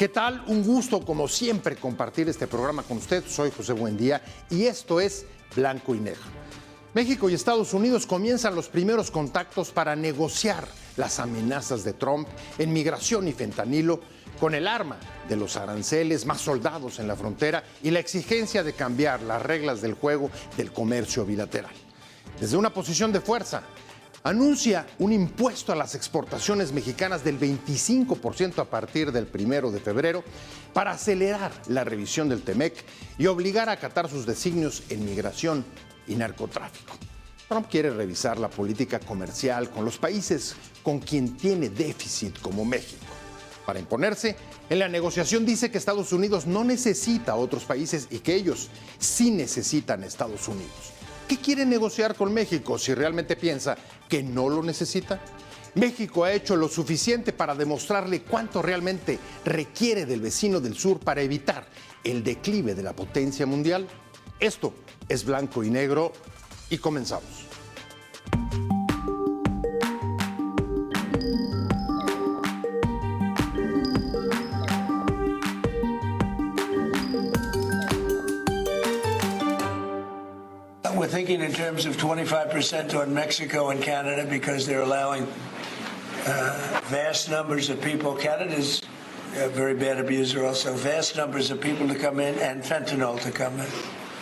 ¿Qué tal? Un gusto, como siempre, compartir este programa con usted. Soy José Buendía y esto es Blanco y Negro. México y Estados Unidos comienzan los primeros contactos para negociar las amenazas de Trump en migración y fentanilo con el arma de los aranceles, más soldados en la frontera y la exigencia de cambiar las reglas del juego del comercio bilateral. Desde una posición de fuerza, anuncia un impuesto a las exportaciones mexicanas del 25% a partir del 1 de febrero para acelerar la revisión del TEMEC y obligar a acatar sus designios en migración y narcotráfico. Trump quiere revisar la política comercial con los países con quien tiene déficit como México. Para imponerse, en la negociación dice que Estados Unidos no necesita a otros países y que ellos sí necesitan a Estados Unidos. ¿Qué quiere negociar con México si realmente piensa que no lo necesita? México ha hecho lo suficiente para demostrarle cuánto realmente requiere del vecino del sur para evitar el declive de la potencia mundial. Esto es Blanco y Negro y comenzamos. We're thinking in terms of 25% on Mexico and Canada because they're allowing vast numbers of people. Canada's a very bad abuser also. Vast numbers of people to come in and fentanyl to come in.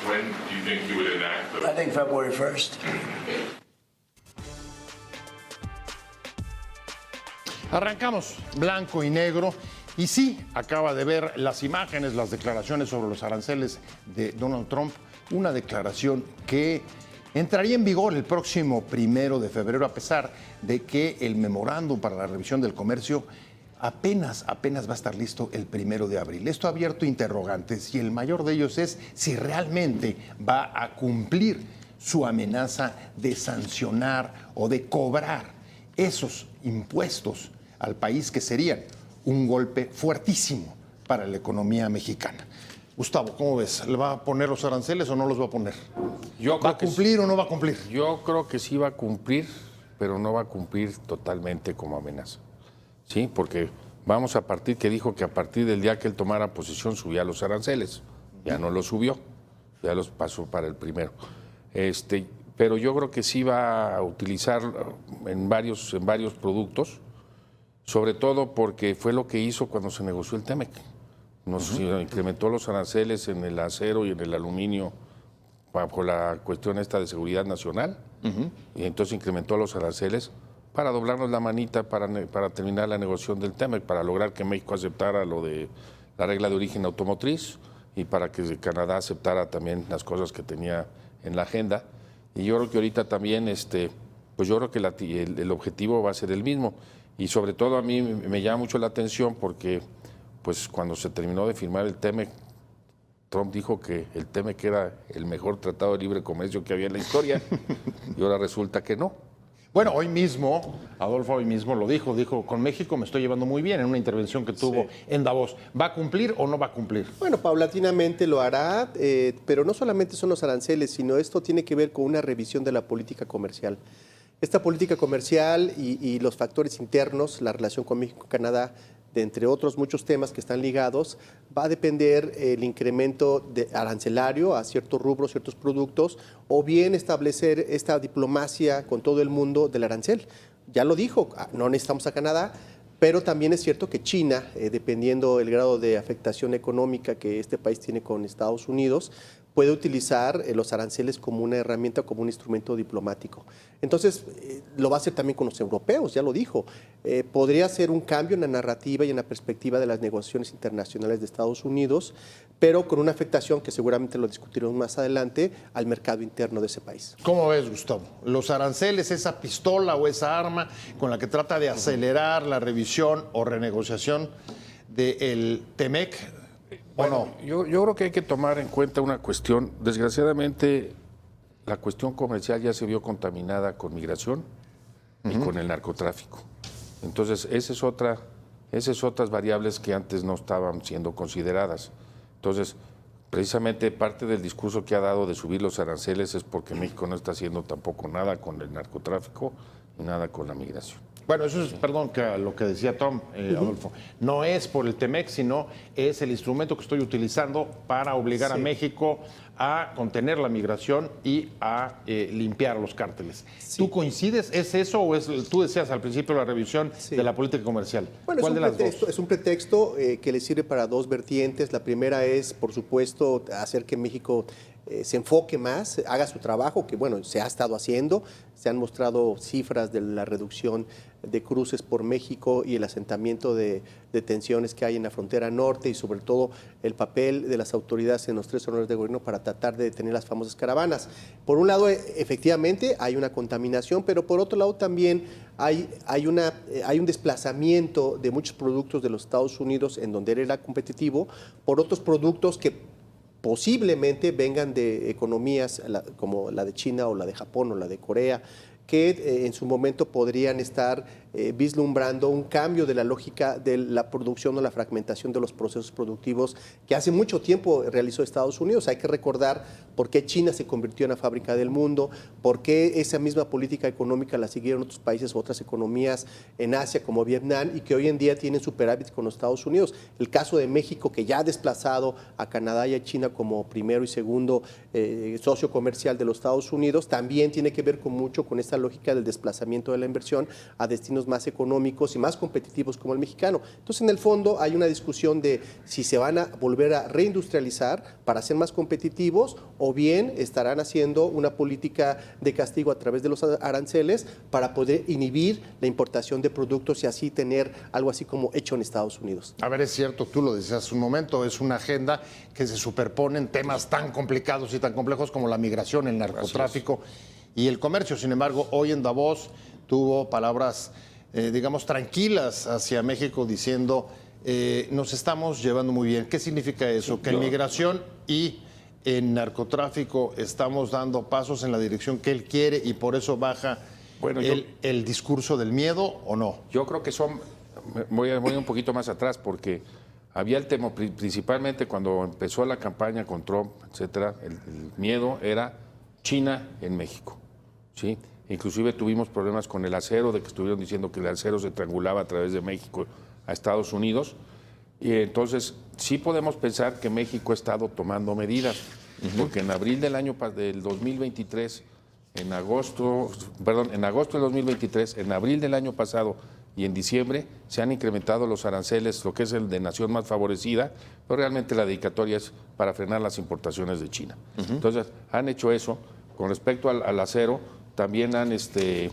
When do you think you would enact those? I think February 1st. Arrancamos Blanco y Negro. Y sí, acaba de ver las imágenes, las declaraciones sobre los aranceles de Donald Trump. Una declaración que entraría en vigor el próximo 1 de febrero, a pesar de que el memorándum para la revisión del comercio apenas va a estar listo el 1 de abril. Esto ha abierto interrogantes y el mayor de ellos es si realmente va a cumplir su amenaza de sancionar o de cobrar esos impuestos al país que serían un golpe fuertísimo para la economía mexicana. Gustavo, ¿cómo ves? ¿Le va a poner los aranceles o no los va a poner? ¿Va a cumplir o no va a cumplir? Yo creo que sí va a cumplir, pero no va a cumplir totalmente como amenaza. Sí, porque vamos a partir, que dijo que a partir del día que él tomara posesión subía los aranceles. Ya no los subió, ya los pasó para el 1. Pero yo creo que sí va a utilizar en varios productos, sobre todo porque fue lo que hizo cuando se negoció el TEMEC. Nos incrementó los aranceles en el acero y en el aluminio bajo la cuestión esta de seguridad nacional, y entonces incrementó los aranceles para doblarnos la manita para terminar la negociación del TEMEC, para lograr que México aceptara lo de la regla de origen automotriz y para que Canadá aceptara también las cosas que tenía en la agenda. Y yo creo que ahorita también, pues yo creo que el objetivo va a ser el mismo. Y sobre todo a mí me llama mucho la atención porque pues cuando se terminó de firmar el TEMEC, Trump dijo que el TEMEC era el mejor tratado de libre comercio que había en la historia y ahora resulta que no. Bueno, Adolfo hoy mismo lo dijo, con México me estoy llevando muy bien en una intervención que tuvo en Davos. ¿Va a cumplir o no va a cumplir? Bueno, paulatinamente lo hará, pero no solamente son los aranceles, sino esto tiene que ver con una revisión de la política comercial. Esta política comercial y los factores internos, la relación con México y Canadá, entre otros muchos temas que están ligados, va a depender el incremento arancelario a ciertos rubros, ciertos productos, o bien establecer esta diplomacia con todo el mundo del arancel. Ya lo dijo, no necesitamos a Canadá, pero también es cierto que China, dependiendo del grado de afectación económica que este país tiene con Estados Unidos, puede utilizar los aranceles como una herramienta, como un instrumento diplomático. Entonces, lo va a hacer también con los europeos, ya lo dijo. Podría ser un cambio en la narrativa y en la perspectiva de las negociaciones internacionales de Estados Unidos, pero con una afectación que seguramente lo discutiremos más adelante al mercado interno de ese país. ¿Cómo ves, Gustavo? ¿Los aranceles, esa pistola o esa arma con la que trata de acelerar la revisión o renegociación del TEMEC? Bueno, yo creo que hay que tomar en cuenta una cuestión. Desgraciadamente, la cuestión comercial ya se vio contaminada con migración y con el narcotráfico. Entonces, esas otras variables que antes no estaban siendo consideradas. Entonces, precisamente parte del discurso que ha dado de subir los aranceles es porque México no está haciendo tampoco nada con el narcotráfico y nada con la migración. Bueno, eso es, perdón, que lo que decía Tom, Adolfo, no es por el TEMEC, sino es el instrumento que estoy utilizando para obligar a México a contener la migración y a limpiar los cárteles. ¿Tú coincides? ¿Es eso o tú decías al principio la revisión de la política comercial? Bueno, ¿Cuál de las dos? Es un pretexto que le sirve para dos vertientes. La primera es, por supuesto, hacer que México se enfoque más, haga su trabajo, que bueno, se ha estado haciendo. Se han mostrado cifras de la reducción de cruces por México y el asentamiento de tensiones que hay en la frontera norte y sobre todo el papel de las autoridades en los 3 órdenes de gobierno para tratar de detener las famosas caravanas. Por un lado, efectivamente, hay una contaminación, pero por otro lado también hay un desplazamiento de muchos productos de los Estados Unidos en donde él era competitivo por otros productos que posiblemente vengan de economías como la de China o la de Japón o la de Corea, que en su momento podrían estar vislumbrando un cambio de la lógica de la producción o la fragmentación de los procesos productivos que hace mucho tiempo realizó Estados Unidos. Hay que recordar por qué China se convirtió en la fábrica del mundo, por qué esa misma política económica la siguieron otros países, otras economías en Asia como Vietnam y que hoy en día tienen superávit con los Estados Unidos. El caso de México, que ya ha desplazado a Canadá y a China como primero y segundo socio comercial de los Estados Unidos, también tiene que ver mucho con esta lógica del desplazamiento de la inversión a destinos más económicos y más competitivos como el mexicano. Entonces, en el fondo hay una discusión de si se van a volver a reindustrializar para ser más competitivos o bien estarán haciendo una política de castigo a través de los aranceles para poder inhibir la importación de productos y así tener algo así como hecho en Estados Unidos. A ver, es cierto, tú lo decías hace un momento, es una agenda que se superponen temas tan complicados y tan complejos como la migración, el narcotráfico y el comercio. Sin embargo, hoy en Davos tuvo palabras, digamos, tranquilas hacia México diciendo nos estamos llevando muy bien. ¿Qué significa eso? Que en migración y en narcotráfico estamos dando pasos en la dirección que él quiere y por eso baja el discurso del miedo, ¿o no? Yo creo que voy un poquito más atrás porque había el tema, principalmente cuando empezó la campaña con Trump, etcétera, el miedo era China en México, ¿sí? Inclusive tuvimos problemas con el acero, de que estuvieron diciendo que el acero se triangulaba a través de México a Estados Unidos. Y entonces sí podemos pensar que México ha estado tomando medidas, porque en abril del 2023, en agosto del 2023, en abril del año pasado y en diciembre se han incrementado los aranceles, lo que es el de nación más favorecida, pero realmente la dedicatoria es para frenar las importaciones de China. Entonces han hecho eso. Con respecto al acero, también se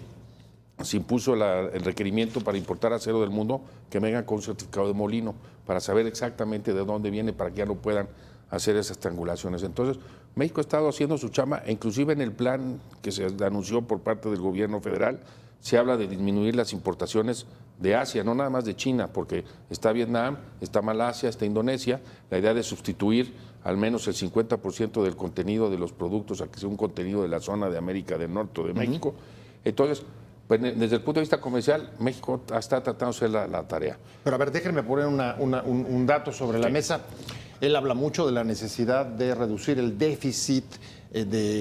impuso el requerimiento para importar acero del mundo que venga con un certificado de molino para saber exactamente de dónde viene, para que ya no puedan hacer esas triangulaciones. Entonces, México ha estado haciendo su chamba, inclusive en el plan que se anunció por parte del gobierno federal, se habla de disminuir las importaciones de Asia, no nada más de China, porque está Vietnam, está Malasia, está Indonesia, la idea de sustituir al menos el 50% del contenido de los productos a que sea un contenido de la zona de América del Norte o de México. Entonces, pues, desde el punto de vista comercial, México está tratando de hacer la tarea. Pero a ver, déjenme poner un dato sobre la mesa. Él habla mucho de la necesidad de reducir el déficit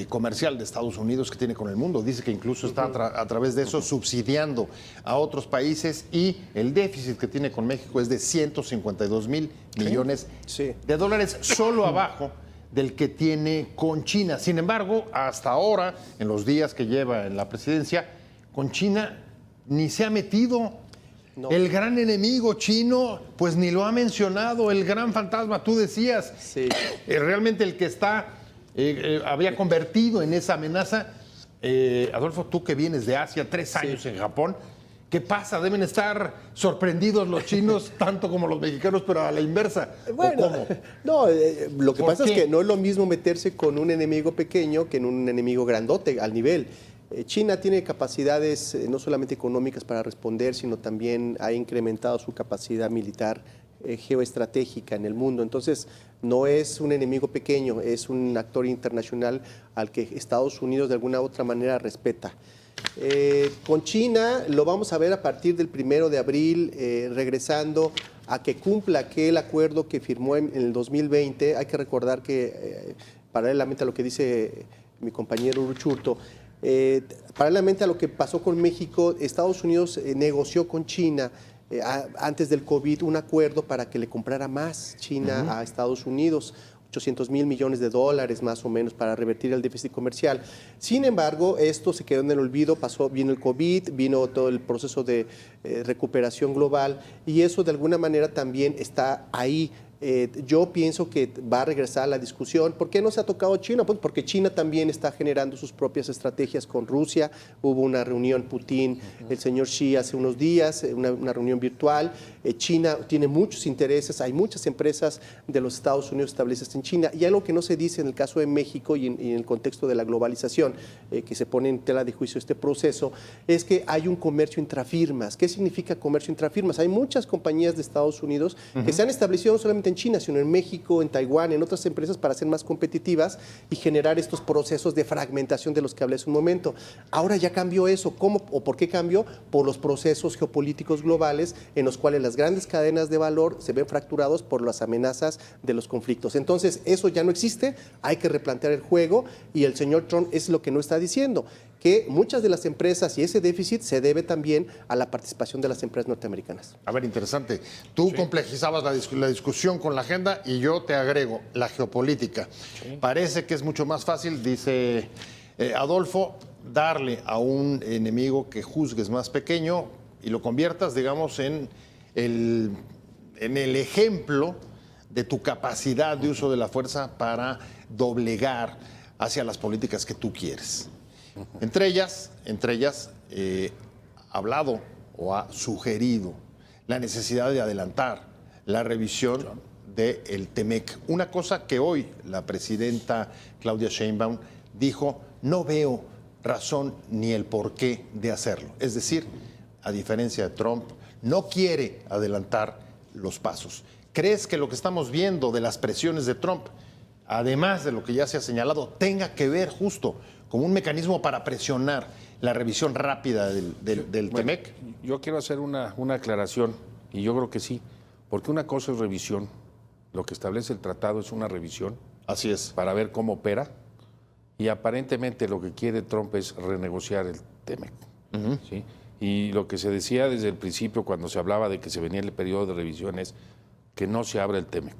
comercial de Estados Unidos que tiene con el mundo. Dice que incluso está a través de eso subsidiando a otros países y el déficit que tiene con México es de 152 mil millones de dólares, solo abajo del que tiene con China. Sin embargo, hasta ahora, en los días que lleva en la presidencia, con China ni se ha metido. No. El gran enemigo chino, pues ni lo ha mencionado, el gran fantasma, tú decías. Sí. Realmente el que había convertido en esa amenaza. Adolfo, tú que vienes de Asia, 3 años en Japón, ¿qué pasa? Deben estar sorprendidos los chinos tanto como los mexicanos, pero a la inversa. Bueno, no, lo que pasa es que no es lo mismo meterse con un enemigo pequeño que en un enemigo grandote al nivel. China tiene capacidades no solamente económicas para responder, sino también ha incrementado su capacidad militar geoestratégica en el mundo. Entonces, no es un enemigo pequeño, es un actor internacional al que Estados Unidos de alguna u otra manera respeta. Con China lo vamos a ver a partir del 1 de abril, regresando a que cumpla aquel acuerdo que firmó en el 2020. Hay que recordar que, paralelamente a lo que dice mi compañero Uruchurto, Paralelamente a lo que pasó con México, Estados Unidos negoció con China antes del COVID un acuerdo para que le comprara más China a Estados Unidos. 800 mil millones de dólares más o menos para revertir el déficit comercial. Sin embargo, esto se quedó en el olvido, vino el COVID, vino todo el proceso de recuperación global y eso de alguna manera también está ahí. Yo pienso que va a regresar la discusión. ¿Por qué no se ha tocado China? Pues porque China también está generando sus propias estrategias con Rusia. Hubo una reunión Putin, el señor Xi hace unos días, una reunión virtual. China tiene muchos intereses, hay muchas empresas de los Estados Unidos establecidas en China. Y algo que no se dice en el caso de México y en el contexto de la globalización, que se pone en tela de juicio este proceso, es que hay un comercio intrafirmas. ¿Qué significa comercio intrafirmas? Hay muchas compañías de Estados Unidos que se han establecido no solamente en China, sino en México, en Taiwán, en otras empresas para ser más competitivas y generar estos procesos de fragmentación de los que hablé hace un momento. Ahora ya cambió eso. ¿Cómo o por qué cambió? Por los procesos geopolíticos globales en los cuales las grandes cadenas de valor se ven fracturados por las amenazas de los conflictos. Entonces, eso ya no existe, hay que replantear el juego y el señor Trump es lo que no está diciendo, que muchas de las empresas y ese déficit se debe también a la participación de las empresas norteamericanas. A ver, interesante. Tú complejizabas la discusión con la agenda y yo te agrego la geopolítica. Parece que es mucho más fácil, dice Adolfo, darle a un enemigo que juzgues más pequeño y lo conviertas, digamos, en el ejemplo de tu capacidad de uso de la fuerza para doblegar hacia las políticas que tú quieres. Entre ellas, ha hablado o ha sugerido la necesidad de adelantar la revisión del TEMEC. Una cosa que hoy la presidenta Claudia Sheinbaum dijo, no veo razón ni el porqué de hacerlo. Es decir, a diferencia de Trump, no quiere adelantar los pasos. ¿Crees que lo que estamos viendo de las presiones de Trump, además de lo que ya se ha señalado, tenga que ver justo como un mecanismo para presionar la revisión rápida del TEMEC? Yo quiero hacer una aclaración, y yo creo que sí, porque una cosa es revisión, lo que establece el tratado es una revisión. Así es. Para ver cómo opera, y aparentemente lo que quiere Trump es renegociar el TEMEC. ¿Sí? Y lo que se decía desde el principio cuando se hablaba de que se venía el periodo de revisión es que no se abra el TEMEC.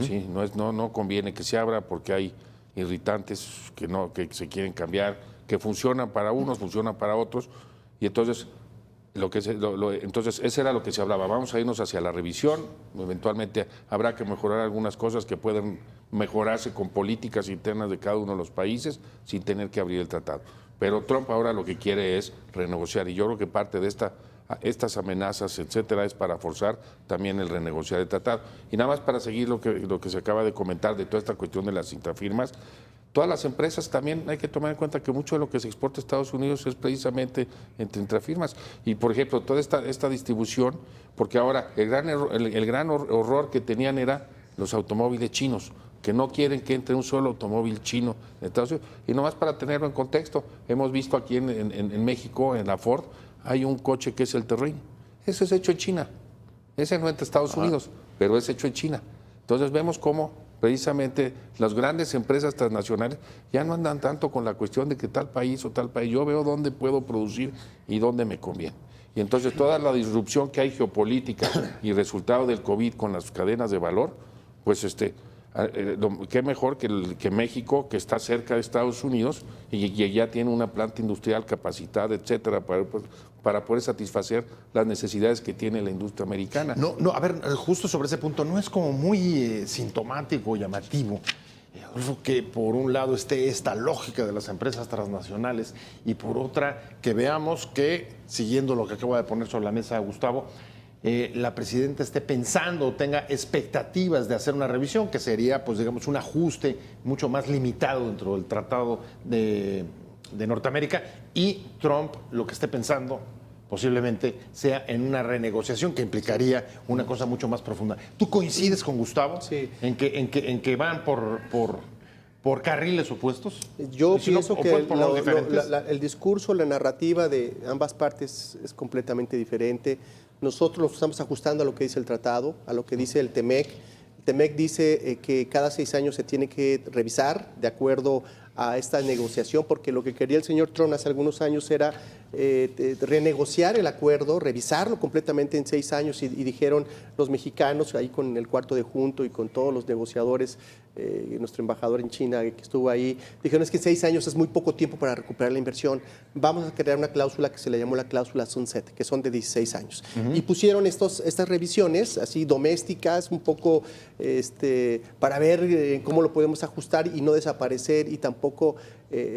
¿Sí? No conviene que se abra porque hay irritantes que se quieren cambiar, que funcionan para unos, funcionan para otros, y entonces entonces ese era lo que se hablaba. Vamos a irnos hacia la revisión, eventualmente habrá que mejorar algunas cosas que pueden mejorarse con políticas internas de cada uno de los países sin tener que abrir el tratado. Pero Trump ahora lo que quiere es renegociar, y yo creo que parte de estas amenazas, etcétera, es para forzar también el renegociar el tratado. Y nada más para seguir lo que se acaba de comentar de toda esta cuestión de las intrafirmas, todas las empresas también hay que tomar en cuenta que mucho de lo que se exporta a Estados Unidos es precisamente entre intrafirmas. Y, por ejemplo, toda esta distribución, porque ahora el gran horror que tenían era los automóviles chinos, que no quieren que entre un solo automóvil chino en Estados Unidos. Y nomás para tenerlo en contexto, hemos visto aquí en México, en la Ford, hay un coche que es el Terrain. Ese es hecho en China. Ese no entra a Estados Unidos, pero es hecho en China. Entonces vemos cómo precisamente las grandes empresas transnacionales ya no andan tanto con la cuestión de que tal país o tal país. Yo veo dónde puedo producir y dónde me conviene. Y entonces toda la disrupción que hay geopolítica y resultado del COVID con las cadenas de valor, pues qué mejor que México, que está cerca de Estados Unidos y que ya tiene una planta industrial capacitada, etcétera, para poder satisfacer las necesidades que tiene la industria americana. No, a ver, justo sobre ese punto, ¿no es como muy sintomático, llamativo, que por un lado esté esta lógica de las empresas transnacionales y por otra que veamos que, siguiendo lo que acaba de poner sobre la mesa Gustavo, la presidenta esté pensando o tenga expectativas de hacer una revisión, que sería, pues digamos, un ajuste mucho más limitado dentro del Tratado de Norteamérica, y Trump lo que esté pensando posiblemente sea en una renegociación que implicaría una cosa mucho más profunda. ¿Tú coincides con Gustavo en que van por carriles opuestos? Yo pienso que el discurso, la narrativa de ambas partes es completamente diferente. Nosotros nos estamos ajustando a lo que dice el tratado, a lo que dice el TEMEC. El TEMEC dice que cada 6 años se tiene que revisar de acuerdo a esta negociación, porque lo que quería el señor Trump hace algunos años era renegociar el acuerdo, revisarlo completamente en 6 años y dijeron los mexicanos, ahí con el cuarto de junto y con todos los negociadores, nuestro embajador en China que estuvo ahí, dijeron es que 6 años es muy poco tiempo para recuperar la inversión, vamos a crear una cláusula que se le llamó la cláusula Sunset, que son de 16 años. Y pusieron estas revisiones así domésticas, un poco para ver cómo lo podemos ajustar y no desaparecer y tampoco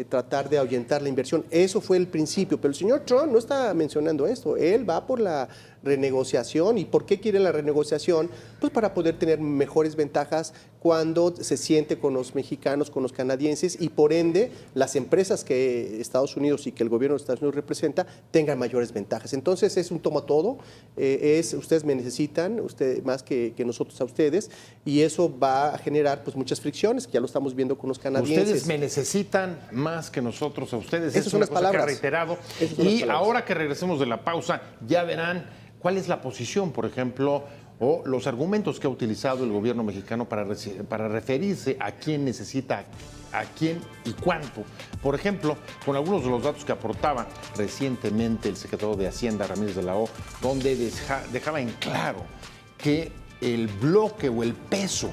tratar de ahuyentar la inversión. Eso fue el principio, pero el señor Trump no está mencionando esto, él va por la renegociación. ¿Y por qué quiere la renegociación? Pues para poder tener mejores ventajas cuando se siente con los mexicanos, con los canadienses y por ende las empresas que Estados Unidos y que el gobierno de Estados Unidos representa tengan mayores ventajas. Entonces es un toma todo, ustedes me necesitan, más que nosotros a ustedes, y eso va a generar pues muchas fricciones, que ya lo estamos viendo con los canadienses. Ustedes me necesitan más que nosotros a ustedes. Esas son las palabras. Que ha reiterado. Esas son las Y palabras. ahora que regresemos de la pausa, ya verán cuál es la posición, por ejemplo, o los argumentos que ha utilizado el gobierno mexicano para referirse a quién necesita a quién y cuánto. Por ejemplo, con algunos de los datos que aportaba recientemente el secretario de Hacienda, Ramírez de la O, donde dejaba en claro que el bloque o el peso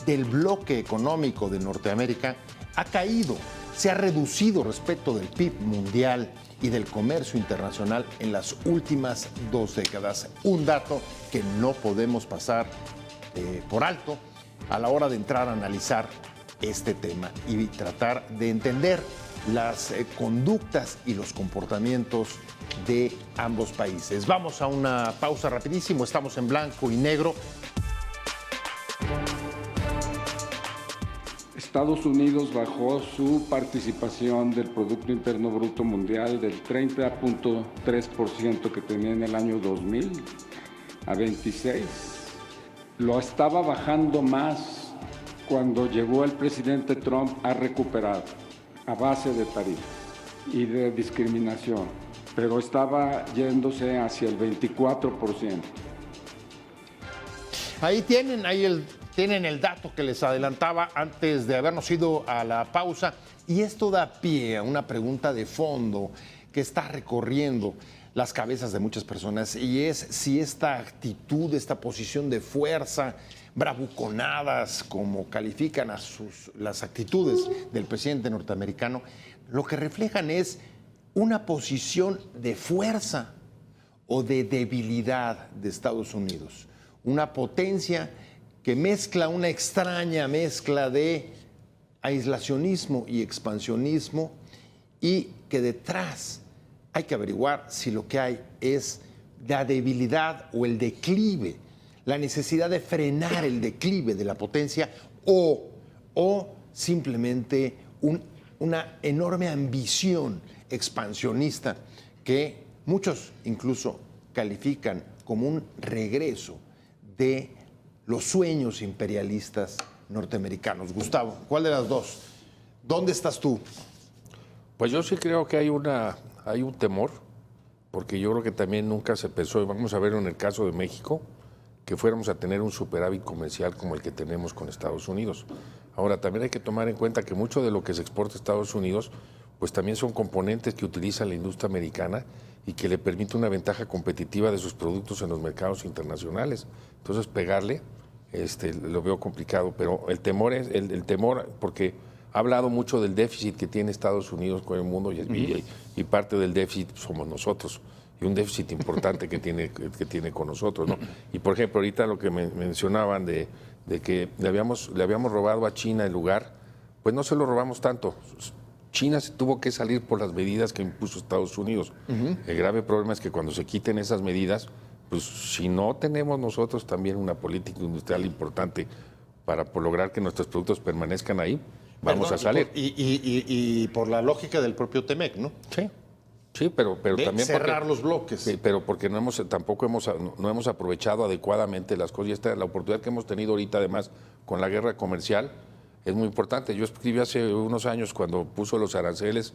del bloque económico de Norteamérica ha caído, se ha reducido respecto del PIB mundial y del comercio internacional en las últimas 2 décadas. Un dato que no podemos pasar por alto a la hora de entrar a analizar este tema y tratar de entender las conductas y los comportamientos de ambos países. Vamos a una pausa rapidísimo, estamos en blanco y negro. Estados Unidos bajó su participación del Producto Interno Bruto Mundial del 30.3% que tenía en el año 2000 a 26%. Lo estaba bajando más cuando llegó el presidente Trump a recuperar a base de tarifas y de discriminación, pero estaba yéndose hacia el 24%. Ahí tienen, tienen el dato que les adelantaba antes de habernos ido a la pausa. Y esto da pie a una pregunta de fondo que está recorriendo las cabezas de muchas personas y es si esta actitud, esta posición de fuerza, bravuconadas, como califican las actitudes del presidente norteamericano, lo que reflejan es una posición de fuerza o de debilidad de Estados Unidos. Una potencia que mezcla una extraña mezcla de aislacionismo y expansionismo y que detrás hay que averiguar si lo que hay es la debilidad o el declive, la necesidad de frenar el declive de la potencia o simplemente una enorme ambición expansionista que muchos incluso califican como un regreso de los sueños imperialistas norteamericanos. Gustavo, ¿cuál de las dos? ¿Dónde estás tú? Pues yo sí creo que hay un temor, porque yo creo que también nunca se pensó, y vamos a ver en el caso de México, que fuéramos a tener un superávit comercial como el que tenemos con Estados Unidos. Ahora, también hay que tomar en cuenta que mucho de lo que se exporta a Estados Unidos, pues también son componentes que utiliza la industria americana y que le permite una ventaja competitiva de sus productos en los mercados internacionales. Entonces, pegarle, lo veo complicado, pero el temor es el temor, porque ha hablado mucho del déficit que tiene Estados Unidos con el mundo y parte del déficit somos nosotros, y un déficit importante que tiene con nosotros, ¿no? Y por ejemplo, ahorita lo que mencionaban de que le habíamos robado a China el lugar, pues no se lo robamos tanto. China se tuvo que salir por las medidas que impuso Estados Unidos. El grave problema es que cuando se quiten esas medidas, pues si no tenemos nosotros también una política industrial importante para lograr que nuestros productos permanezcan ahí, vamos a salir. Y por la lógica del propio TEMEC, ¿no? Sí, pero de también cerrar los bloques. Sí, pero porque no hemos aprovechado adecuadamente las cosas. Y la oportunidad que hemos tenido ahorita, además, con la guerra comercial, es muy importante. Yo escribí hace unos años, cuando puso los aranceles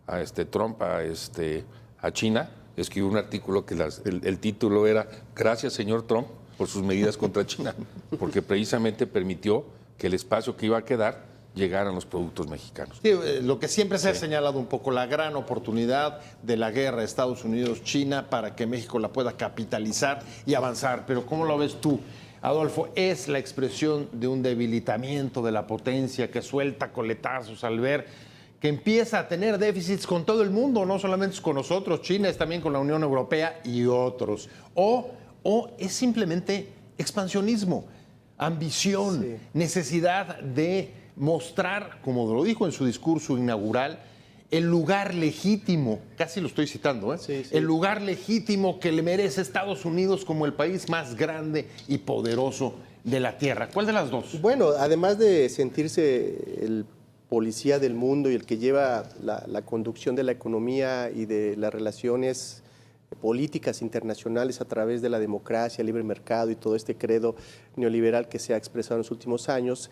a Trump a China, escribí un artículo que el título era "Gracias, señor Trump, por sus medidas contra China", porque precisamente permitió que el espacio que iba a quedar llegaran los productos mexicanos. Sí, lo que siempre se ha señalado un poco, la gran oportunidad de la guerra de Estados Unidos-China para que México la pueda capitalizar y avanzar. Pero ¿cómo lo ves tú, Adolfo? ¿Es la expresión de un debilitamiento de la potencia que suelta coletazos al ver que empieza a tener déficits con todo el mundo, no solamente con nosotros, China es también con la Unión Europea y otros? ¿O es simplemente expansionismo, ambición, necesidad de mostrar, como lo dijo en su discurso inaugural, el lugar legítimo, casi lo estoy citando, el lugar legítimo que le merece Estados Unidos como el país más grande y poderoso de la Tierra? ¿Cuál de las dos? Bueno, además de sentirse el policía del mundo y el que lleva la conducción de la economía y de las relaciones políticas internacionales a través de la democracia, el libre mercado y todo este credo neoliberal que se ha expresado en los últimos años,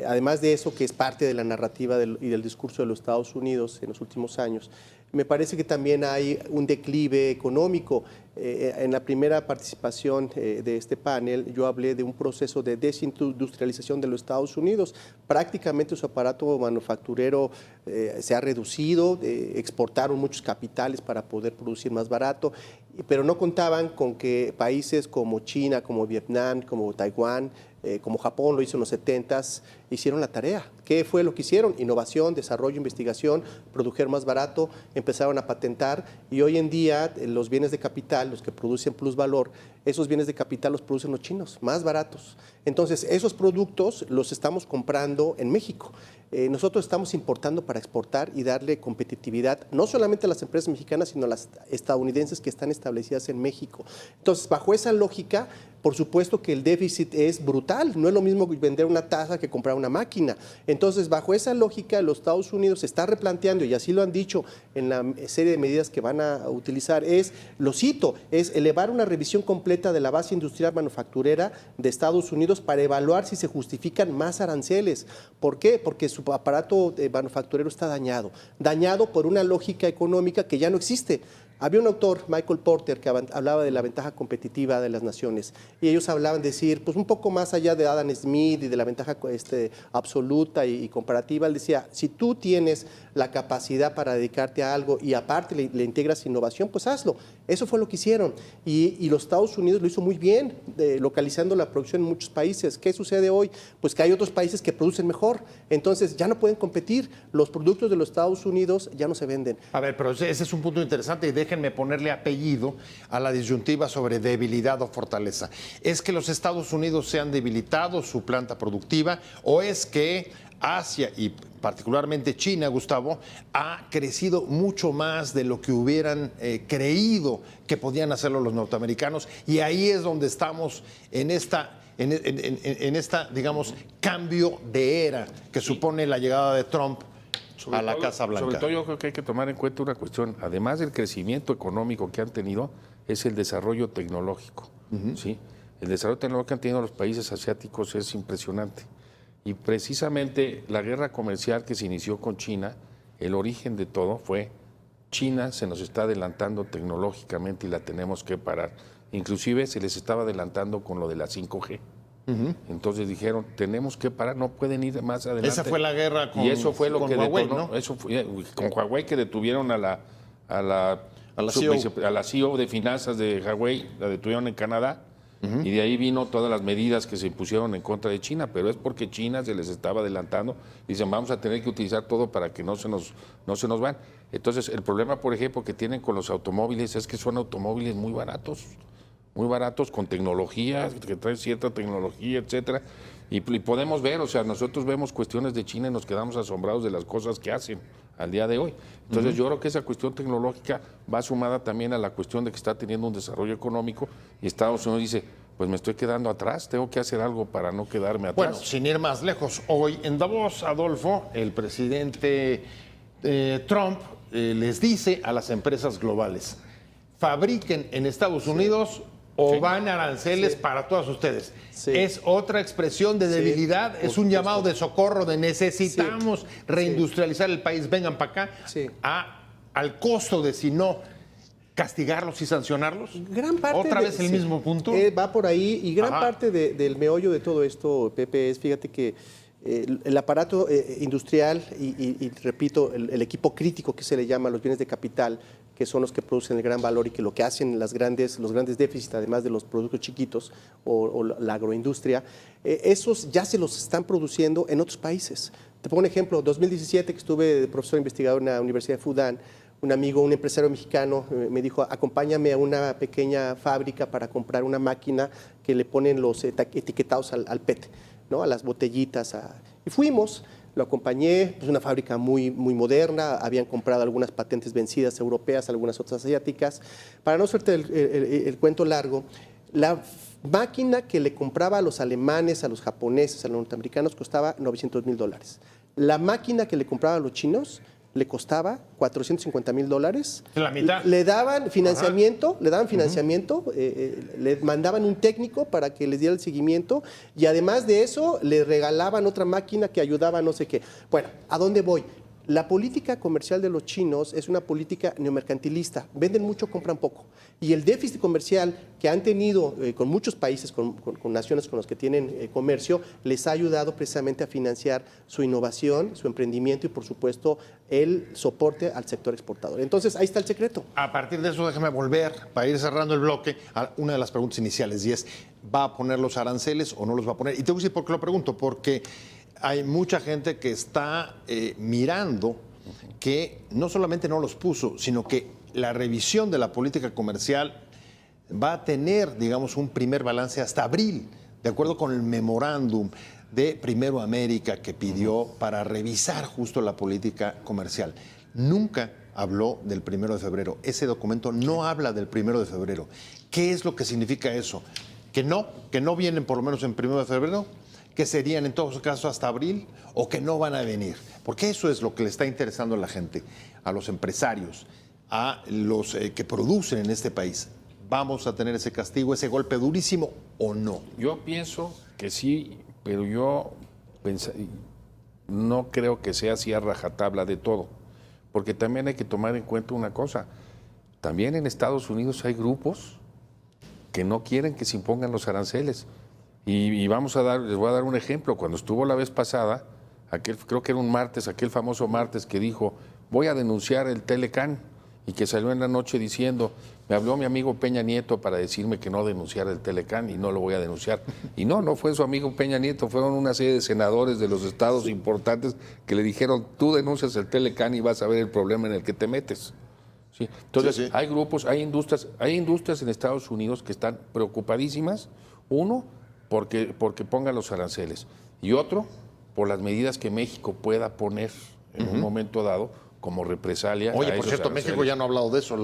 además de eso, que es parte de la narrativa y del discurso de los Estados Unidos en los últimos años, me parece que también hay un declive económico. En la primera participación de este panel, yo hablé de un proceso de desindustrialización de los Estados Unidos. Prácticamente su aparato manufacturero se ha reducido, exportaron muchos capitales para poder producir más barato, pero no contaban con que países como China, como Vietnam, como Taiwán, como Japón lo hizo en los 70s, hicieron la tarea. ¿Qué fue lo que hicieron? Innovación, desarrollo, investigación, produjeron más barato, empezaron a patentar y hoy en día los bienes de capital, los que producen plusvalor, esos bienes de capital los producen los chinos, más baratos. Entonces, esos productos los estamos comprando en México. Nosotros estamos importando para exportar y darle competitividad, no solamente a las empresas mexicanas, sino a las estadounidenses que están establecidas en México. Entonces, bajo esa lógica, por supuesto que el déficit es brutal. No es lo mismo vender una taza que comprar una máquina. Entonces, bajo esa lógica, los Estados Unidos se está replanteando, y así lo han dicho en la serie de medidas que van a utilizar, lo cito, es elevar una revisión completa de la base industrial manufacturera de Estados Unidos para evaluar si se justifican más aranceles. ¿Por qué? Porque su aparato manufacturero está dañado por una lógica económica que ya no existe. Había un autor, Michael Porter, que hablaba de la ventaja competitiva de las naciones, y ellos hablaban de decir, pues un poco más allá de Adam Smith y de la ventaja absoluta y comparativa. Él decía, si tú tienes la capacidad para dedicarte a algo y aparte le integras innovación, pues hazlo. Eso fue lo que hicieron, y los Estados Unidos lo hizo muy bien, localizando la producción en muchos países. ¿Qué sucede hoy? Pues que hay otros países que producen mejor, entonces ya no pueden competir. Los productos de los Estados Unidos ya no se venden. A ver, pero ese es un punto interesante, y déjenme ponerle apellido a la disyuntiva sobre debilidad o fortaleza. ¿Es que los Estados Unidos se han debilitado su planta productiva, o es que Asia y particularmente China, Gustavo, ha crecido mucho más de lo que hubieran creído que podían hacerlo los norteamericanos? Y ahí es donde estamos en esta, digamos, cambio de era que supone la llegada de Trump a la Casa Blanca. Sobre todo yo creo que hay que tomar en cuenta una cuestión, además del crecimiento económico que han tenido, es el desarrollo tecnológico. ¿Sí? El desarrollo tecnológico que han tenido los países asiáticos es impresionante. Y precisamente la guerra comercial que se inició con China, el origen de todo fue China se nos está adelantando tecnológicamente y la tenemos que parar. Inclusive se les estaba adelantando con lo de la 5G. Entonces dijeron, tenemos que parar, no pueden ir más adelante. Esa fue la guerra con, y eso fue lo que Huawei, detonó, ¿no? Eso fue con Huawei, que detuvieron a la CEO de finanzas de Huawei, la detuvieron en Canadá. Y de ahí vino todas las medidas que se impusieron en contra de China, pero es porque China se les estaba adelantando. Dicen, vamos a tener que utilizar todo para que no se nos van. Entonces, el problema, por ejemplo, que tienen con los automóviles es que son automóviles muy baratos, con tecnología, que traen cierta tecnología, etcétera. Y podemos ver, o sea, nosotros vemos cuestiones de China y nos quedamos asombrados de las cosas que hacen al día de hoy. Entonces, yo creo que esa cuestión tecnológica va sumada también a la cuestión de que está teniendo un desarrollo económico, y Estados Unidos dice, pues me estoy quedando atrás, tengo que hacer algo para no quedarme atrás. Bueno, sin ir más lejos, hoy en Davos, Adolfo, el presidente Trump les dice a las empresas globales, fabriquen en Estados Unidos o van a aranceles para todas ustedes. Es otra expresión de debilidad, es un llamado de socorro, de necesitamos reindustrializar el país, vengan para acá, al costo de, si no, castigarlos y sancionarlos. Gran parte otra vez el mismo punto. Va por ahí, y gran parte del meollo de todo esto, Pepe, es, fíjate que El aparato industrial y repito, el equipo crítico que se le llama los bienes de capital, que son los que producen el gran valor y que lo que hacen los grandes déficits, además de los productos chiquitos o la agroindustria, esos ya se los están produciendo en otros países. Te pongo un ejemplo, 2017 que estuve de profesor investigador en la Universidad de Fudan, un amigo, un empresario mexicano me dijo, acompáñame a una pequeña fábrica para comprar una máquina que le ponen los etiquetados al PET, ¿no? A las botellitas. Y fuimos, lo acompañé, es una fábrica muy moderna, habían comprado algunas patentes vencidas europeas, algunas otras asiáticas. Para no hacerte el cuento largo, la máquina que le compraba a los alemanes, a los japoneses, a los norteamericanos costaba $900,000. La máquina que le compraba a los chinos le costaba $450,000. ¿La mitad? Le daban financiamiento, le mandaban un técnico para que les diera el seguimiento y además de eso le regalaban otra máquina que ayudaba a no sé qué. Bueno, ¿a dónde voy? La política comercial de los chinos es una política neomercantilista. Venden mucho, compran poco. Y el déficit comercial que han tenido con muchos países, con naciones con los que tienen comercio, les ha ayudado precisamente a financiar su innovación, su emprendimiento y, por supuesto, el soporte al sector exportador. Entonces, ahí está el secreto. A partir de eso, déjame volver, para ir cerrando el bloque, a una de las preguntas iniciales, y es, ¿va a poner los aranceles o no los va a poner? Y te voy a decir por qué lo pregunto, porque hay mucha gente que está mirando que no solamente no los puso, sino que la revisión de la política comercial va a tener, digamos, un primer balance hasta abril, de acuerdo con el memorándum de Primero América que pidió para revisar justo la política comercial. Nunca habló del 1 de febrero. Ese documento no habla del 1 de febrero. ¿Qué es lo que significa eso? Que no vienen por lo menos en 1 de febrero, que serían en todos casos hasta abril o que no van a venir. Porque eso es lo que le está interesando a la gente, a los empresarios, a los que producen en este país. ¿Vamos a tener ese castigo, ese golpe durísimo o no? Yo pienso que sí, pero yo no creo que sea así a rajatabla de todo. Porque también hay que tomar en cuenta una cosa. También en Estados Unidos hay grupos que no quieren que se impongan los aranceles. Y les voy a dar un ejemplo. Cuando estuvo la vez pasada, creo que era un martes, aquel famoso martes que dijo, voy a denunciar el Telecán, y que salió en la noche diciendo, me habló mi amigo Peña Nieto para decirme que no denunciara el Telecán y no lo voy a denunciar. Y no fue su amigo Peña Nieto, fueron una serie de senadores de los estados importantes que le dijeron, tú denuncias el Telecán y vas a ver el problema en el que te metes. ¿Sí? Entonces, sí. Hay grupos, hay industrias en Estados Unidos que están preocupadísimas, uno, porque pongan los aranceles, y otro, por las medidas que México pueda poner en un momento dado como represalia. Oye, por cierto, aranceles. México ya no ha hablado de eso,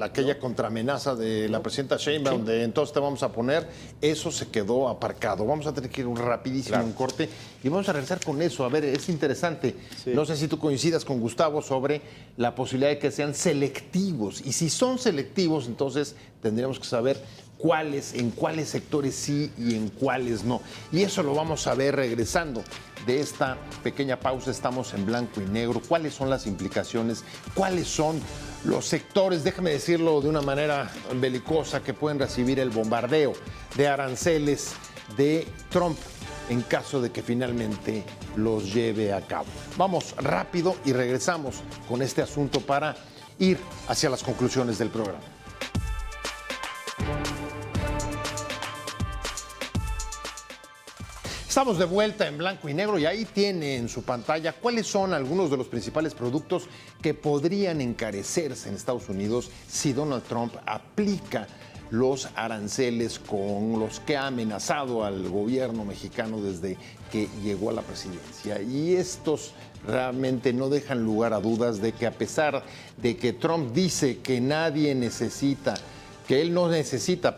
aquella contraamenaza de la presidenta Sheinbaum, de entonces te vamos a poner, eso se quedó aparcado. Vamos a tener que ir rapidísimo un corte y vamos a regresar con eso. A ver, es interesante. Sí. No sé si tú coincidas con Gustavo sobre la posibilidad de que sean selectivos. Y si son selectivos, entonces tendríamos que saber en cuáles sectores sí y en cuáles no. Y eso lo vamos a ver regresando de esta pequeña pausa. Estamos en blanco y negro. ¿Cuáles son las implicaciones? ¿Cuáles son los sectores, déjame decirlo de una manera belicosa, que pueden recibir el bombardeo de aranceles de Trump en caso de que finalmente los lleve a cabo? Vamos rápido y regresamos con este asunto para ir hacia las conclusiones del programa. Estamos de vuelta en blanco y negro y ahí tiene en su pantalla cuáles son algunos de los principales productos que podrían encarecerse en Estados Unidos si Donald Trump aplica los aranceles con los que ha amenazado al gobierno mexicano desde que llegó a la presidencia. Y estos realmente no dejan lugar a dudas de que, a pesar de que Trump dice que él no necesita,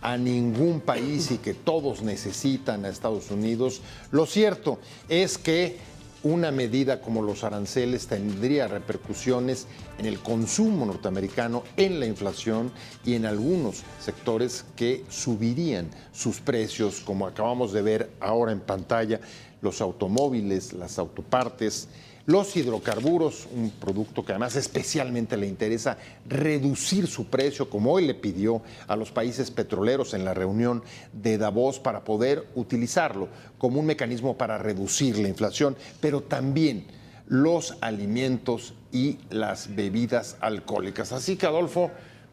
a ningún país y que todos necesitan a Estados Unidos, lo cierto es que una medida como los aranceles tendría repercusiones en el consumo norteamericano, en la inflación y en algunos sectores que subirían sus precios, como acabamos de ver ahora en pantalla, los automóviles, las autopartes, Los hidrocarburos, un producto que además especialmente le interesa reducir su precio, como hoy le pidió a los países petroleros en la reunión de Davos para poder utilizarlo como un mecanismo para reducir la inflación, pero también los alimentos y las bebidas alcohólicas. Así que, Adolfo,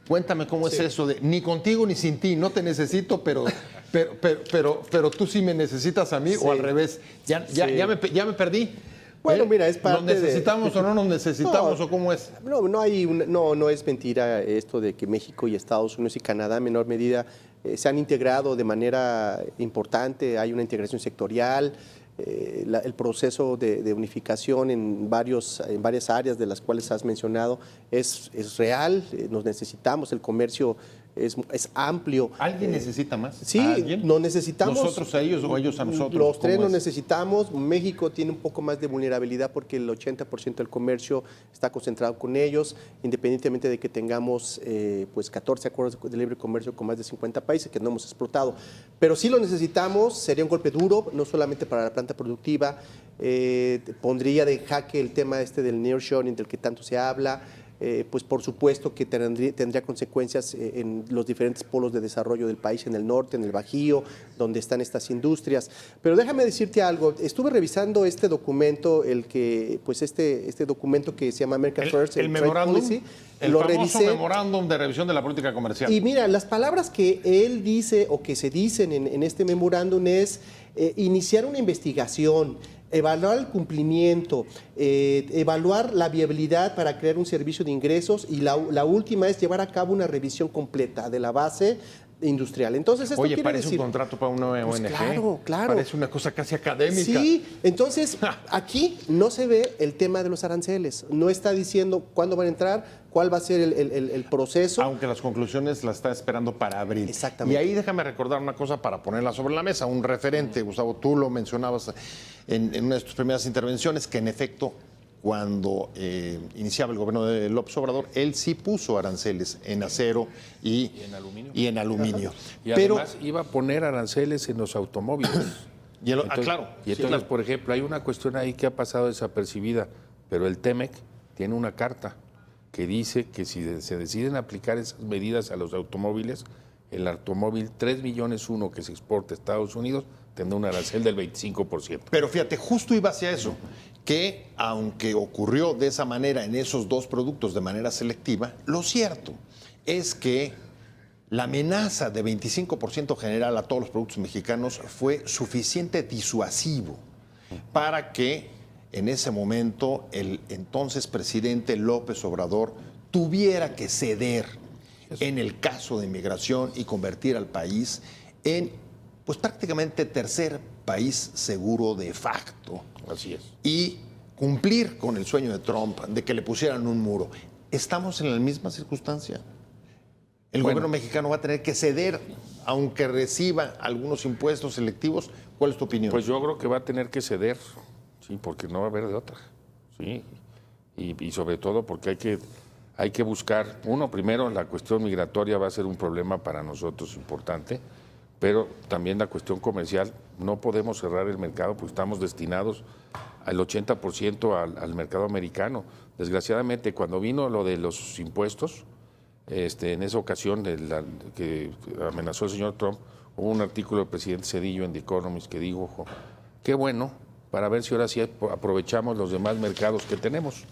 cuéntame cómo es eso de ni contigo ni sin ti, no te necesito, pero tú sí me necesitas a mí, o al revés. Ya me perdí. Bueno, mira, es parte ¿Nos necesitamos o no nos necesitamos o cómo es? No es mentira esto de que México y Estados Unidos y Canadá en menor medida se han integrado de manera importante, hay una integración sectorial, el proceso de unificación en varias áreas de las cuales has mencionado es real, nos necesitamos, el comercio es amplio. ¿Alguien necesita más? Sí, ¿Alguien? nos necesitamos. ¿Nosotros a ellos o ellos a nosotros? Los tres ¿Cómo nos es? necesitamos. México tiene un poco más de vulnerabilidad porque el 80% del comercio está concentrado con ellos, independientemente de que tengamos pues 14 acuerdos de libre comercio con más de 50 países que no hemos explotado. Pero sí lo necesitamos, sería un golpe duro, no solamente para la planta productiva, pondría de jaque el tema del nearshoring del que tanto se habla. Pues por supuesto que tendría consecuencias en los diferentes polos de desarrollo del país, en el norte, en el Bajío, donde están estas industrias. Pero déjame decirte algo, estuve revisando este documento, este documento que se llama America First, el memorándum, Policy, el lo famoso revisé. memorándum de revisión de la política comercial. Y mira, las palabras que él dice o que se dicen en este memorándum es iniciar una investigación, evaluar el cumplimiento, evaluar la viabilidad para crear un servicio de ingresos y la última es llevar a cabo una revisión completa de la base industrial. Entonces, esto Oye, quiere parece decir, un contrato para una ONG. Pues claro. Parece una cosa casi académica. Sí, entonces aquí no se ve el tema de los aranceles. No está diciendo cuándo van a entrar, cuál va a ser el proceso. Aunque las conclusiones las está esperando para abril. Exactamente. Y ahí déjame recordar una cosa para ponerla sobre la mesa. Un referente, Gustavo, tú lo mencionabas en una de tus primeras intervenciones, que en efecto, cuando iniciaba el gobierno de López Obrador, él sí puso aranceles en acero y en aluminio. Y además iba a poner aranceles en los automóviles. Claro. Y entonces, claro. por ejemplo, hay una cuestión ahí que ha pasado desapercibida, pero el TEMEC tiene una carta que dice que si se deciden aplicar esas medidas a los automóviles, el automóvil 3 millones uno que se exporta a Estados Unidos tendrá un arancel del 25%. Pero fíjate, justo iba hacia eso, que aunque ocurrió de esa manera en esos dos productos de manera selectiva, lo cierto es que la amenaza de 25% general a todos los productos mexicanos fue suficiente disuasivo para que en ese momento el entonces presidente López Obrador tuviera que ceder en el caso de inmigración y convertir al país en pues prácticamente tercer país seguro de facto. Así es. Y cumplir con el sueño de Trump de que le pusieran un muro. ¿Estamos en la misma circunstancia? El gobierno mexicano va a tener que ceder, aunque reciba algunos impuestos selectivos. ¿Cuál es tu opinión? Pues yo creo que va a tener que ceder, sí, porque no va a haber de otra. Sí. Y sobre todo porque hay que buscar, primero la cuestión migratoria va a ser un problema para nosotros importante, pero también la cuestión comercial, no podemos cerrar el mercado porque estamos destinados al 80% al mercado americano. Desgraciadamente, cuando vino lo de los impuestos, en esa ocasión que amenazó el señor Trump, hubo un artículo del presidente Zedillo en The Economist que dijo, qué bueno, para ver si ahora sí aprovechamos los demás mercados que tenemos.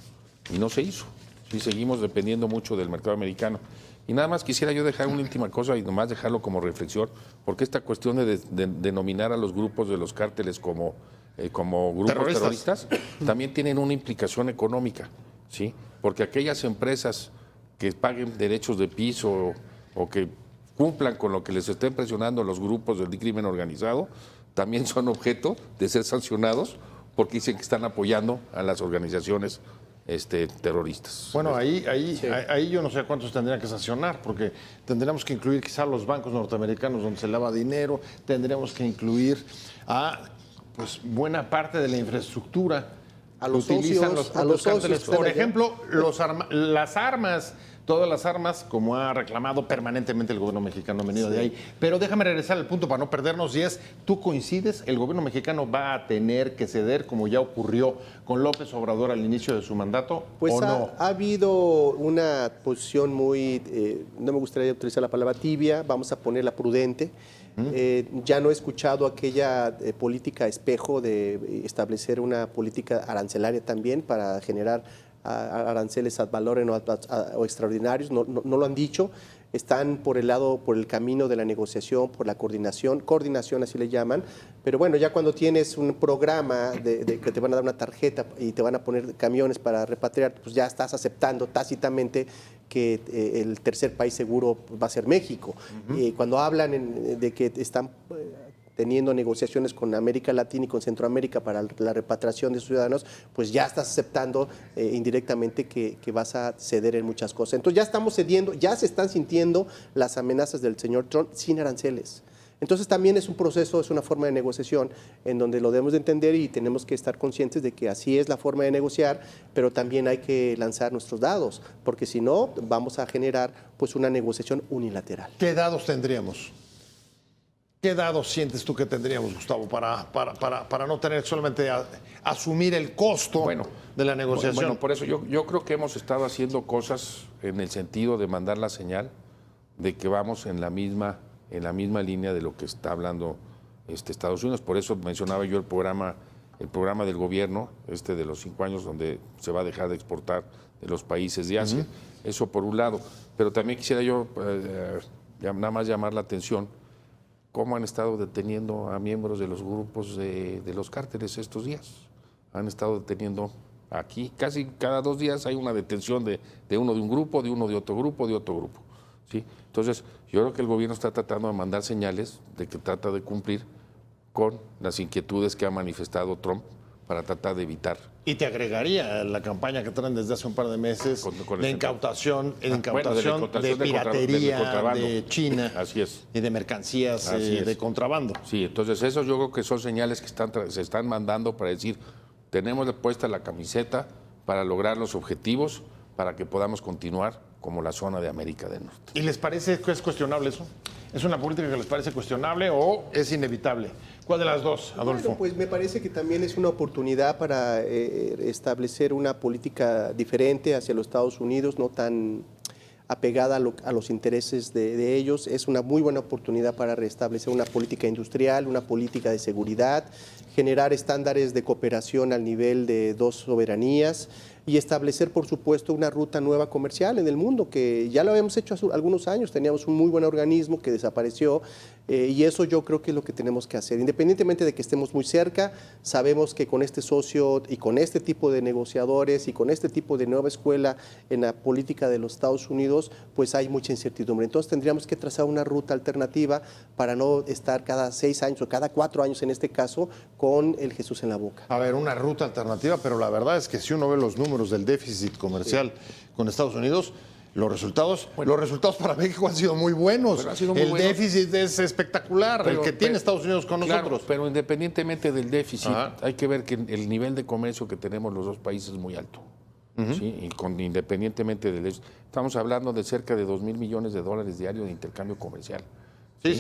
Y no se hizo. Sí, seguimos dependiendo mucho del mercado americano. Y nada más quisiera yo dejar una última cosa y nomás dejarlo como reflexión, porque esta cuestión de denominar a los grupos de los cárteles como grupos terroristas también tienen una implicación económica, ¿sí? Porque aquellas empresas que paguen derechos de piso o que cumplan con lo que les estén presionando los grupos del crimen organizado, también son objeto de ser sancionados porque dicen que están apoyando a las organizaciones terroristas. Bueno, ahí yo no sé cuántos tendrían que sancionar, porque tendríamos que incluir quizá los bancos norteamericanos donde se lava dinero, tendríamos que incluir a pues buena parte de la infraestructura a los que utilizan socios, los propios cárteles. Por allá. ejemplo, las armas. todas las armas, como ha reclamado permanentemente el gobierno mexicano, venido de ahí. Pero déjame regresar al punto para no perdernos, y es, ¿tú coincides? ¿El gobierno mexicano va a tener que ceder, como ya ocurrió con López Obrador al inicio de su mandato, Pues o no? ha habido una posición muy, no me gustaría utilizar la palabra tibia, vamos a ponerla prudente. Ya no he escuchado aquella política espejo de establecer una política arancelaria también para generar aranceles ad valorem o extraordinarios, no lo han dicho. Están por el camino de la negociación, por la coordinación así le llaman, pero bueno, ya cuando tienes un programa de que te van a dar una tarjeta y te van a poner camiones para repatriar, pues ya estás aceptando tácitamente que el tercer país seguro va a ser México. Cuando hablan de que están teniendo negociaciones con América Latina y con Centroamérica para la repatriación de ciudadanos, pues ya estás aceptando indirectamente que vas a ceder en muchas cosas. Entonces ya estamos cediendo, ya se están sintiendo las amenazas del señor Trump sin aranceles. Entonces también es un proceso, es una forma de negociación en donde lo debemos de entender y tenemos que estar conscientes de que así es la forma de negociar, pero también hay que lanzar nuestros dados, porque si no vamos a generar pues una negociación unilateral. ¿Qué dados tendríamos? ¿Qué dados sientes tú que tendríamos, Gustavo, para no tener solamente asumir el costo de la negociación? Bueno, por eso yo creo que hemos estado haciendo cosas en el sentido de mandar la señal de que vamos en la misma línea de lo que está hablando Estados Unidos. Por eso mencionaba yo el programa del gobierno, de los 5 años, donde se va a dejar de exportar de los países de Asia. Eso por un lado. Pero también quisiera yo nada más llamar la atención cómo han estado deteniendo a miembros de los grupos de los cárteles estos días. Han estado deteniendo aquí, casi cada 2 días hay una detención de uno de un grupo, de uno de otro grupo, de otro grupo. ¿Sí? Entonces, yo creo que el gobierno está tratando de mandar señales de que trata de cumplir con las inquietudes que ha manifestado Trump para tratar de evitar. Y te agregaría la campaña que traen desde hace un par de meses de incautación, de piratería de China. Así es. Y de mercancías de contrabando. Sí, entonces eso yo creo que son señales que se están mandando para decir, tenemos puesta la camiseta para lograr los objetivos, para que podamos continuar como la zona de América del Norte. ¿Y les parece que es cuestionable eso? ¿Es una política que les parece cuestionable o es inevitable? ¿Cuál de las dos, Adolfo? Bueno, pues me parece que también es una oportunidad para establecer una política diferente hacia los Estados Unidos, no tan apegada a los intereses de ellos. Es una muy buena oportunidad para restablecer una política industrial, una política de seguridad, generar estándares de cooperación al nivel de 2 soberanías y establecer, por supuesto, una ruta nueva comercial en el mundo, que ya lo habíamos hecho hace algunos años. Teníamos un muy buen organismo que desapareció y eso yo creo que es lo que tenemos que hacer. Independientemente de que estemos muy cerca, sabemos que con este socio y con este tipo de negociadores y con este tipo de nueva escuela en la política de los Estados Unidos, pues hay mucha incertidumbre. Entonces tendríamos que trazar una ruta alternativa para no estar cada 6 años o cada 4 años en este caso con el Jesús en la boca. A ver, una ruta alternativa, pero la verdad es que si uno ve los números del déficit comercial con Estados Unidos, los resultados para México han sido muy buenos. El déficit es espectacular, el que tiene Estados Unidos con nosotros. Pero independientemente del déficit, hay que ver que el nivel de comercio que tenemos los dos países es muy alto. ¿Sí? Y independientemente del déficit, estamos hablando de cerca de $2,000 millones diarios de intercambio comercial. Sí.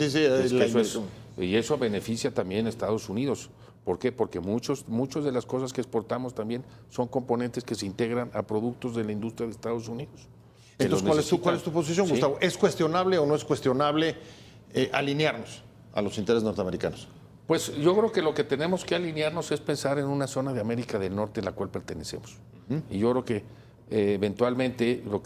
Y eso beneficia también a Estados Unidos. ¿Por qué? Porque muchos de las cosas que exportamos también son componentes que se integran a productos de la industria de Estados Unidos. Entonces, ¿cuál es tu posición, ¿Sí? Gustavo? ¿Es cuestionable o no es cuestionable alinearnos a los intereses norteamericanos? Pues yo creo que lo que tenemos que alinearnos es pensar en una zona de América del Norte en la cual pertenecemos. Y yo creo que eventualmente por lo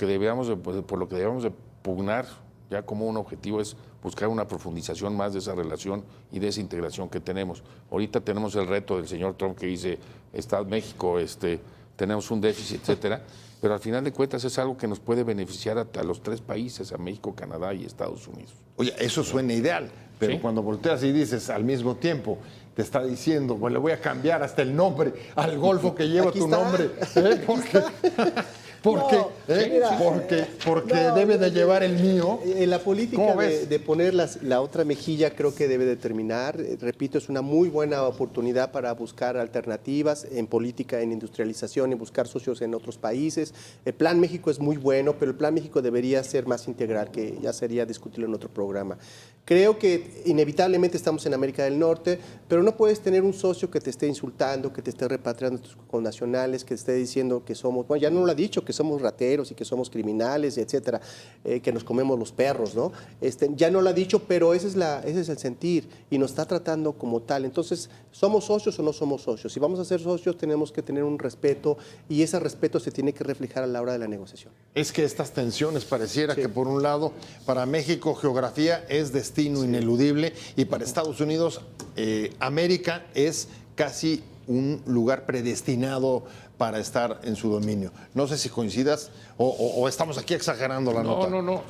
que debemos de pugnar ya como un objetivo es buscar una profundización más de esa relación y de esa integración que tenemos. Ahorita tenemos el reto del señor Trump que dice, México, tenemos un déficit, etcétera, pero al final de cuentas es algo que nos puede beneficiar a los 3 países, a México, Canadá y Estados Unidos. Oye, eso suena ideal, pero ¿Sí? cuando volteas y dices al mismo tiempo, te está diciendo, pues le voy a cambiar hasta el nombre al golfo que lleva tu nombre. ¿Por qué? No, mira, Porque no, debe de llevar el mío. En la política ¿Cómo ves? de poner la otra mejilla creo que debe de terminar. Repito, es una muy buena oportunidad para buscar alternativas en política, en industrialización, en buscar socios en otros países. El Plan México es muy bueno, pero el Plan México debería ser más integral, que ya sería discutirlo en otro programa. Creo que inevitablemente estamos en América del Norte, pero no puedes tener un socio que te esté insultando, que te esté repatriando a tus connacionales, que te esté diciendo que somos, bueno, ya no lo ha dicho, que somos rateros y que somos criminales, etcétera, que nos comemos los perros, ¿no? Ya no lo ha dicho, pero ese es el sentir y nos está tratando como tal. Entonces, ¿somos socios o no somos socios? Si vamos a ser socios, tenemos que tener un respeto y ese respeto se tiene que reflejar a la hora de la negociación. Es que estas tensiones pareciera que por un lado para México geografía es destino ineludible y para Estados Unidos América es casi un lugar predestinado para estar en su dominio. No sé si coincidas o estamos aquí exagerando la nota. No.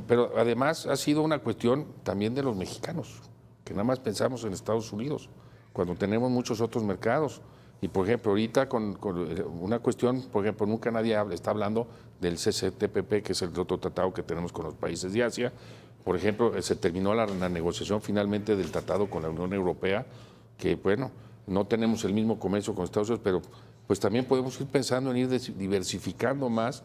Pero además ha sido una cuestión también de los mexicanos, que nada más pensamos en Estados Unidos, cuando tenemos muchos otros mercados. Y, por ejemplo, ahorita con una cuestión, por ejemplo, nunca nadie está hablando del CCTPP, que es el otro tratado que tenemos con los países de Asia. Por ejemplo, se terminó la negociación finalmente del tratado con la Unión Europea, que, bueno, no tenemos el mismo comercio con Estados Unidos, pero pues también podemos ir pensando en ir diversificando más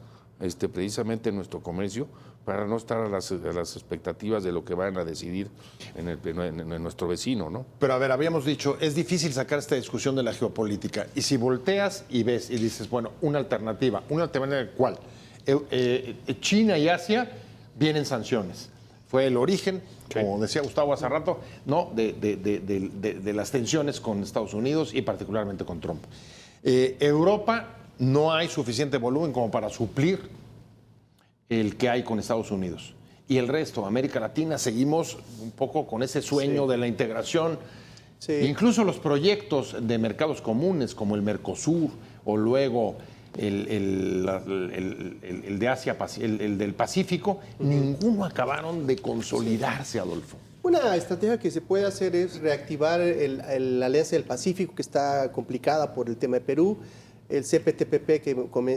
precisamente nuestro comercio para no estar a las expectativas de lo que van a decidir en nuestro vecino, ¿no? Pero a ver, habíamos dicho, es difícil sacar esta discusión de la geopolítica. Y si volteas y ves y dices, bueno, una alternativa ¿cuál? China y Asia vienen sanciones. Fue el origen, como decía Gustavo hace rato, ¿no? de las tensiones con Estados Unidos y particularmente con Trump. Europa no hay suficiente volumen como para suplir el que hay con Estados Unidos. Y el resto, América Latina, seguimos un poco con ese sueño de la integración. Sí. Incluso los proyectos de mercados comunes como el Mercosur o luego el de Asia, el del Pacífico, ninguno acabaron de consolidarse, Adolfo. Una estrategia que se puede hacer es reactivar la Alianza del Pacífico, que está complicada por el tema de Perú. El CPTPP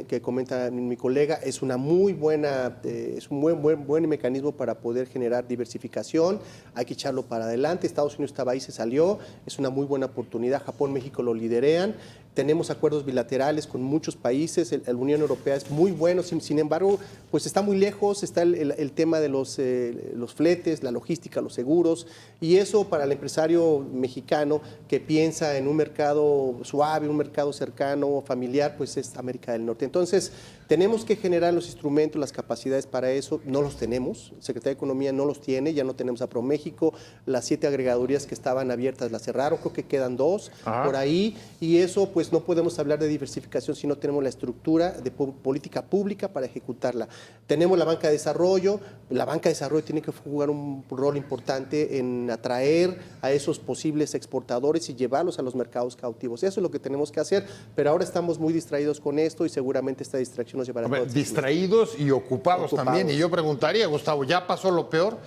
que comenta mi colega es una muy buena, es un buen mecanismo para poder generar diversificación. Hay que echarlo para adelante. Estados Unidos estaba ahí, se salió. Es una muy buena oportunidad. Japón, México lo liderean. Tenemos acuerdos bilaterales con muchos países. La Unión Europea es muy bueno. Sin embargo, pues está muy lejos. Está el tema de los fletes, la logística, los seguros. Y eso para el empresario mexicano que piensa en un mercado suave, un mercado cercano, familiar, pues es América del Norte. Entonces, tenemos que generar los instrumentos, las capacidades para eso. No los tenemos. El secretario de Economía no los tiene. Ya no tenemos a ProMéxico. Las 7 agregadurías que estaban abiertas las cerraron. Creo que quedan 2 por ahí. Y eso, pues no podemos hablar de diversificación si no tenemos la estructura de política pública para ejecutarla. Tenemos la banca de desarrollo. La banca de desarrollo tiene que jugar un rol importante en atraer a esos posibles exportadores y llevarlos a los mercados cautivos. Eso es lo que tenemos que hacer. Pero ahora estamos muy distraídos con esto y seguramente esta distracción nos llevará a todos. Distraídos y ocupados también. Y yo preguntaría, Gustavo, ¿ya pasó lo peor?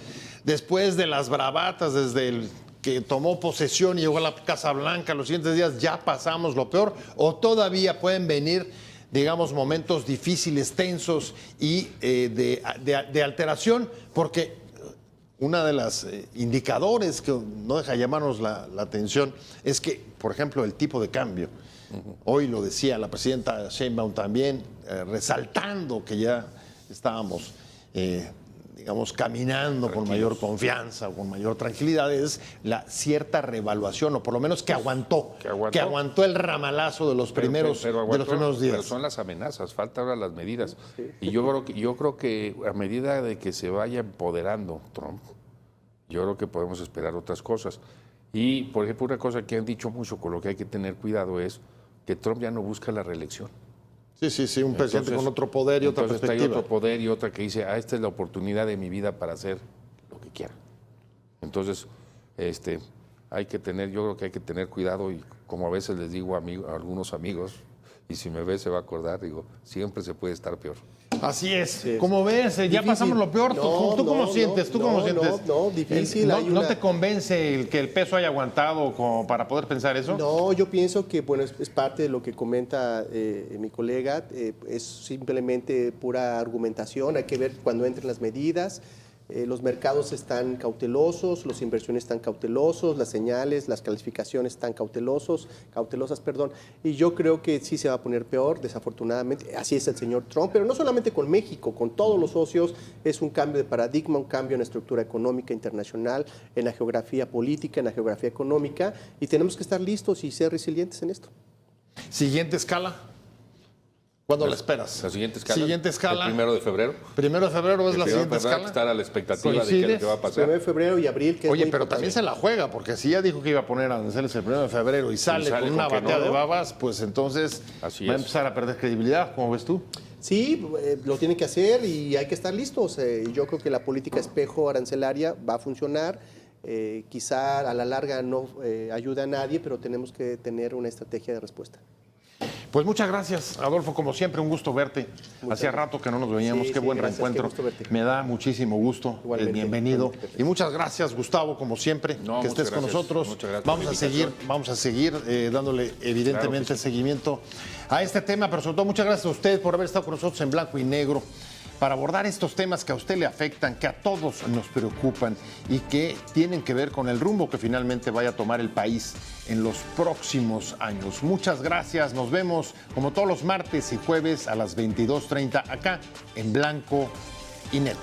Después de las bravatas, desde el que tomó posesión y llegó a la Casa Blanca los siguientes días, ¿ya pasamos lo peor? ¿O todavía pueden venir, digamos, momentos difíciles, tensos y de alteración? Porque una de las indicadores que no deja llamarnos la atención es que, por ejemplo, el tipo de cambio. Hoy lo decía la presidenta Sheinbaum también, resaltando que ya estábamos, digamos, caminando con mayor confianza, con mayor tranquilidad, es la cierta revaluación, o por lo menos que aguantó el ramalazo de los primeros días. Pero son las amenazas, falta ahora las medidas. Sí. Y yo creo que a medida de que se vaya empoderando Trump, yo creo que podemos esperar otras cosas. Y, por ejemplo, una cosa que han dicho mucho, con lo que hay que tener cuidado, es que Trump ya no busca la reelección. Sí, un presidente con otro poder y otra perspectiva. Hay otro poder y otra que dice, esta es la oportunidad de mi vida para hacer lo que quiera. Entonces, hay que tener, yo creo que hay que tener cuidado y como a veces les digo a algunos amigos, y si me ve se va a acordar, digo, siempre se puede estar peor. Así es. Sí. Como ves, ya Difícil. pasamos lo peor. ¿Tú cómo No, sientes? ¿Tú cómo no, sientes? no, difícil. ¿No, Hay no una- te convence el que el peso haya aguantado como para poder pensar eso? No, yo pienso que bueno, es parte de lo que comenta mi colega, es simplemente pura argumentación, hay que ver cuando entren las medidas. Los mercados están cautelosos, los inversiones están cautelosos, las señales, las calificaciones están cautelosas, y yo creo que sí se va a poner peor, desafortunadamente, así es el señor Trump, pero no solamente con México, con todos los socios, es un cambio de paradigma, un cambio en la estructura económica internacional, en la geografía política, en la geografía económica, y tenemos que estar listos y ser resilientes en esto. Siguiente escala. ¿Cuándo la esperas? La siguiente escala. Siguiente escala. El 1 de febrero. Primero de febrero es El la 1 de siguiente febrero hay que escala. estar a la expectativa de qué es ¿Coincides? lo que va a pasar. 1 de febrero y abril, que es Oye, muy pero importante. también se la juega, porque si ya dijo que iba a poner aranceles el 1 de febrero y sale sale con una con que batea no, de ¿no? babas, pues entonces Así va a es. empezar a perder credibilidad, ¿cómo ves tú? Sí, lo tienen que hacer y hay que estar listos. Yo creo que la política espejo arancelaria va a funcionar. Quizá a la larga no ayude a nadie, pero tenemos que tener una estrategia de respuesta. Pues muchas gracias, Adolfo, como siempre, un gusto verte. Hacía rato que no nos veíamos, Sí, qué sí, buen gracias, reencuentro. qué gusto verte. Me da muchísimo gusto, Igualmente, bienvenido. igualmente. Y muchas gracias, Gustavo, como siempre, No, que muchas estés con gracias. nosotros. Muchas gracias Vamos por a la seguir, invitación. dándole evidentemente Claro que sí. seguimiento a este tema, pero sobre todo muchas gracias a usted por haber estado con nosotros en Blanco y Negro, para abordar estos temas que a usted le afectan, que a todos nos preocupan y que tienen que ver con el rumbo que finalmente vaya a tomar el país en los próximos años. Muchas gracias, nos vemos como todos los martes y jueves a las 22:30 acá en Blanco y Negro.